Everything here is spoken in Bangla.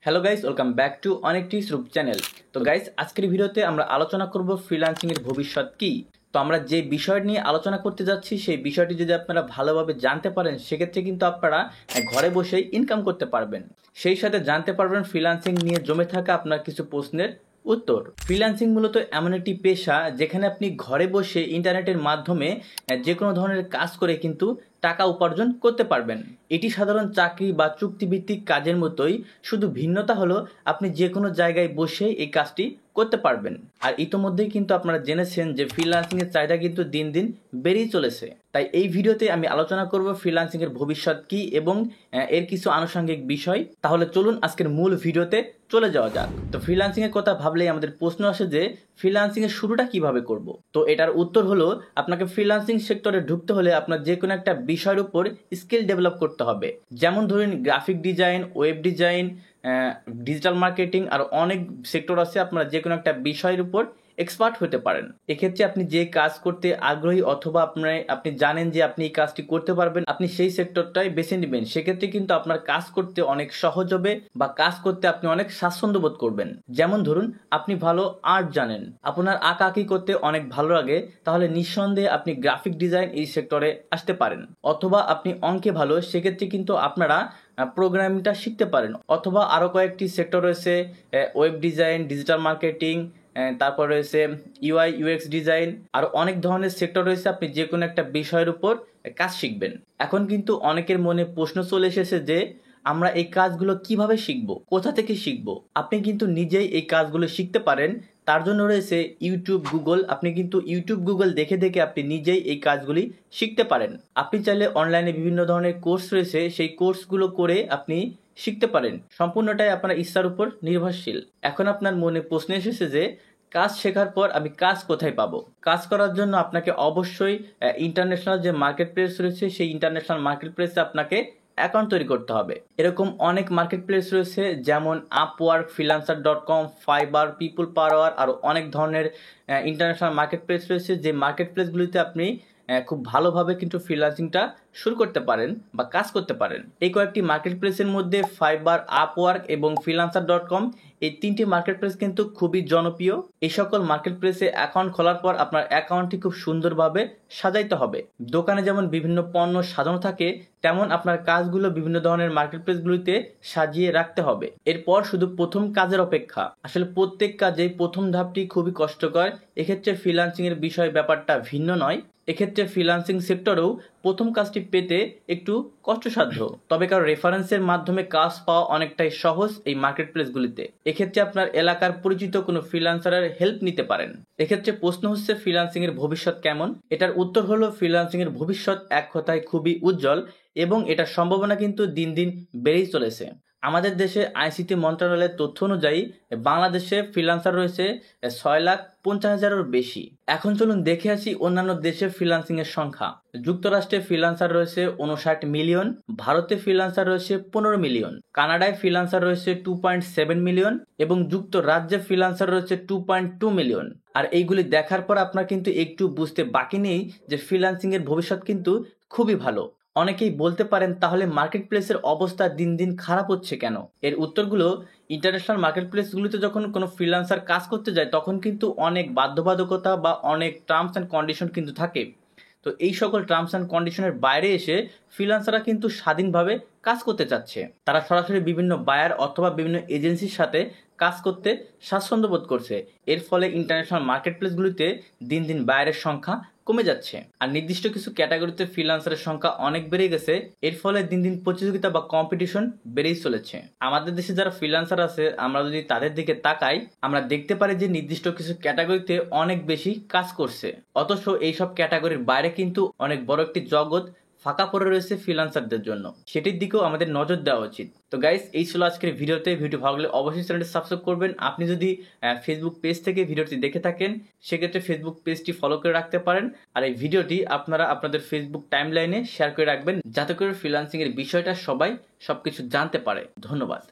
Hello guys, welcome back to অনেক টিপস রূপ চ্যানেল। তো গাইস, আজকের ভিডিওতে আমরা আলোচনা করব ফ্রিল্যান্সিং এর ভবিষ্যৎ কি। তো আমরা যে বিষয় নিয়ে আলোচনা করতে যাচ্ছি সেই বিষয়টি যদি আপনারা ভালোভাবে জানতে পারেন সেক্ষেত্রে কিন্তু আপনারা ঘরে বসেই ইনকাম করতে পারবেন। সেই সাথে জানতে পারবেন ফ্রিল্যান্সিং নিয়ে জমে থাকা আপনার কিছু প্রশ্নের উত্তর। ফ্রিল্যান্সিং মূলত এমন একটি পেশা যেখানে আপনি ঘরে বসে ইন্টারনেটের মাধ্যমে যে কোনো ধরনের কাজ করে কিন্তু টাকা উপার্জন করতে পারবেন। এটি সাধারণ চাকরি বা চুক্তিভিত্তিক কাজের মতোই, শুধু ভিন্নতা হলো আপনি যে কোনো জায়গায় বসে এই কাজটি করতে পারবেন। আর ইতোমধ্যেই কিন্তু আপনারা জেনেছেন যে ফ্রিল্যান্সিং এর চাহিদা কিন্তু দিন দিন বেড়েই চলেছে। তাই এই ভিডিওতে আমি আলোচনা করব ফ্রিল্যান্সিং এর ভবিষ্যৎ কি এবং এর কিছু আনুষঙ্গিক বিষয়। তাহলে চলুন আজকের মূল ভিডিওতে চলে যাওয়া যাক। তো ফ্রিল্যান্সিং এর কথা ভাবলেই আমাদের প্রশ্ন আসে যে ফ্রিল্যান্সিং এর শুরুটা কিভাবে করব। তো এটার উত্তর হলো, আপনাকে ফ্রিল্যান্সিং সেক্টরে ঢুকতে হলে আপনার যে কোনো একটা বিষয়ের উপর স্কিল ডেভেলপ করতে হবে। যেমন ধরুন graphic design, web design, digital marketing, আর অনেক সেক্টর আছে। আপনারা যে কোনো একটা বিষয়ের উপর এক্সপার্ট হতে পারেন। এক্ষেত্রে আপনি যে কাজ করতে আগ্রহী অথবা আপনি জানেন যে আপনি এই কাজটি করতে পারবেন, আপনি সেই সেক্টরটাই বেছে নেবেন। সেক্ষেত্রে কিন্তু আপনার কাজ করতে অনেক সহজ হবে বা কাজ করতে আপনি অনেক স্বাচ্ছন্দ্য বোধ করবেন। যেমন ধরুন আপনি ভালো আর্ট জানেন, আপনার আঁকাআঁকি করতে অনেক ভালো লাগে, তাহলে নিঃসন্দেহে আপনি গ্রাফিক ডিজাইন এই সেক্টরে আসতে পারেন। অথবা আপনি অঙ্কে ভালো, সেক্ষেত্রে কিন্তু আপনারা প্রোগ্রামিংটা শিখতে পারেন। অথবা আরও কয়েকটি সেক্টর রয়েছে, ওয়েব ডিজাইন, ডিজিটাল মার্কেটিং, তারপর রয়েছে ইউআই ইউএক্স ডিজাইন, আর অনেক ধরনের সেক্টর রয়েছে। আপনি যে কোনো একটা বিষয়ের উপর কাজ শিখবেন। এখন কিন্তু অনেকের মনে প্রশ্ন চলে এসেছে যে আমরা এই কাজগুলো কিভাবে শিখব, কোথা থেকে শিখব। আপনি কিন্তু নিজেই এই কাজগুলো শিখতে পারেন। তার জন্য রয়েছে ইউটিউব, গুগল। আপনি কিন্তু ইউটিউব, গুগল দেখে দেখে আপনি নিজেই এই কাজগুলি শিখতে পারেন। আপনি চাইলে অনলাইনে বিভিন্ন ধরনের কোর্স রয়েছে, সেই কোর্সগুলো করে আপনি শিখতে পারেন। সম্পূর্ণটাই আপনার ইচ্ছার উপর নির্ভরশীল। এখন আপনার মনে প্রশ্ন এসেছে যে কাজ শেখার পর আমি কাজ কোথায় পাবো। কাজ করার জন্য আপনাকে অবশ্যই ইন্টারন্যাশনাল যে মার্কেট প্লেস রয়েছে সেই ইন্টারন্যাশনাল মার্কেট প্লেসে আপনাকে অ্যাকাউন্ট তৈরি করতে হবে। এরকম অনেক মার্কেট প্লেস রয়েছে, যেমন আপওয়ার্ক, ফ্রিল্যান্সার.com, ফাইবার, পিপল পাওয়ার, আরও অনেক ধরনের ইন্টারন্যাশনাল মার্কেট প্লেস রয়েছে। যে মার্কেট প্লেসগুলিতে আপনি খুব ভালোভাবে কিন্তু ফ্রিল্যান্সিংটা শুরু করতে পারেন বা কাজ করতে পারেন। এই কয়েকটি মার্কেট প্লেসের মধ্যে ফাইবার, আপওয়ার্ক এবং ফ্রিল্যান্সার.com, এই তিনটি মার্কেট প্লেস কিন্তু খুবই জনপ্রিয়। এই সকল মার্কেট প্লেসে অ্যাকাউন্ট খোলার পর আপনার অ্যাকাউন্টটি খুব সুন্দরভাবে সাজাইতে হবে। দোকানে যেমন বিভিন্ন পণ্য সাজানো থাকে, তেমন আপনার কাজগুলো বিভিন্ন ধরনের মার্কেট প্লেসগুলিতে সাজিয়ে রাখতে হবে। এরপর শুধু প্রথম কাজের অপেক্ষা। আসলে প্রত্যেক কাজেই প্রথম ধাপটি খুবই কষ্টকর। এক্ষেত্রে ফ্রিল্যান্সিং এর বিষয় ব্যাপারটা ভিন্ন নয়। এক্ষেত্রে ফ্রিল্যান্সিং সেক্টরেও প্রথম কাজটি পেতে একটু কষ্টসাধ্য, তবে কারো রেফারেন্সের মাধ্যমে কাজ পাওয়া অনেকটাই সহজ এই মার্কেট প্লেসগুলিতে। এক্ষেত্রে আপনার এলাকার পরিচিত কোনো ফ্রিল্যান্সারের হেল্প নিতে পারেন। এক্ষেত্রে প্রশ্ন হচ্ছে ফ্রিল্যান্সিং এর ভবিষ্যৎ কেমন। এটার উত্তর হলো, ফ্রিল্যান্সিং এর ভবিষ্যৎ এক কথায় খুবই উজ্জ্বল এবং এটার সম্ভাবনা কিন্তু দিন দিন বেড়েই চলেছে। আমাদের দেশে আইসিটি মন্ত্রণালয়ের তথ্য অনুযায়ী বাংলাদেশে ফ্রিল্যান্সার রয়েছে 6,50,000-এরও বেশি। এখন চলুন দেখে আসি অন্যান্য দেশে ফ্রিল্যান্সিং এর সংখ্যা। যুক্তরাষ্ট্রে ফ্রিল্যান্সার রয়েছে 59 মিলিয়ন, ভারতে ফ্রিল্যান্সার রয়েছে 15 মিলিয়ন, কানাডায় ফ্রিল্যান্সার রয়েছে 2.7 মিলিয়ন এবং যুক্তরাজ্যে ফ্রিল্যান্সার রয়েছে 2.2 মিলিয়ন। আর এইগুলি দেখার পর আপনার কিন্তু একটু বুঝতে বাকি নেই যে ফ্রিল্যান্সিং এর ভবিষ্যৎ কিন্তু খুবই ভালো। অনেকেই বলতে পারেন, তাহলে মার্কেট প্লেসের অবস্থা দিন দিন খারাপ হচ্ছে কেন। এর উত্তরগুলো, ইন্টারন্যাশনাল মার্কেট প্লেসগুলিতে যখন কোনো ফ্রিল্যান্সার কাজ করতে যায় তখন কিন্তু অনেক বাধ্যবাধকতা বা অনেক টার্মস অ্যান্ড কন্ডিশন কিন্তু থাকে। তো এই সকল টার্মস অ্যান্ড কন্ডিশনের বাইরে এসে ফ্রিল্যান্সাররা কিন্তু স্বাধীনভাবে কাজ করতে চাচ্ছে। তারা সরাসরি বিভিন্ন বায়ার অথবা বিভিন্ন এজেন্সির সাথে কাজ করতে স্বাচ্ছন্দ্য বোধ করছে। এর ফলে ইন্টারন্যাশনাল মার্কেট প্লেসগুলিতে দিন দিন বায়ারের সংখ্যা কমে যাচ্ছে, আর নির্দিষ্ট কিছু ক্যাটাগরিতে ফ্রিল্যান্সারের সংখ্যা অনেক বেড়ে গেছে। এর ফলে দিন দিন প্রতিযোগিতা বা কম্পিটিশন বেড়েই চলেছে। আমাদের দেশে যারা ফ্রিল্যান্সার আছে, আমরা যদি তাদের দিকে তাকাই, আমরা দেখতে পারি যে নির্দিষ্ট কিছু ক্যাটাগরিতে অনেক বেশি কাজ করছে, অথচ এইসব ক্যাটাগরির বাইরে কিন্তু অনেক বড় একটি জগৎ ফাঁকা পড়ে রয়েছে ফ্রিল্যান্সারদের জন্য। সেটির দিকেও আমাদের নজর দেওয়া উচিত। তো গাইস, এই ছিল আজকের ভিডিওতে। ভিডিও ভালো লাগলে অবশ্যই চ্যানেলটি সাবস্ক্রাইব করবেন। আপনি যদি ফেসবুক পেজ থেকে ভিডিওটি দেখে থাকেন, সেক্ষেত্রে ফেসবুক পেজটি ফলো করে রাখতে পারেন। আর এই ভিডিওটি আপনারা আপনাদের ফেসবুক টাইমলাইনে শেয়ার করে রাখবেন, যাতে করে ফ্রিল্যান্সিং এর বিষয়টা সবাই সবকিছু জানতে পারে। ধন্যবাদ।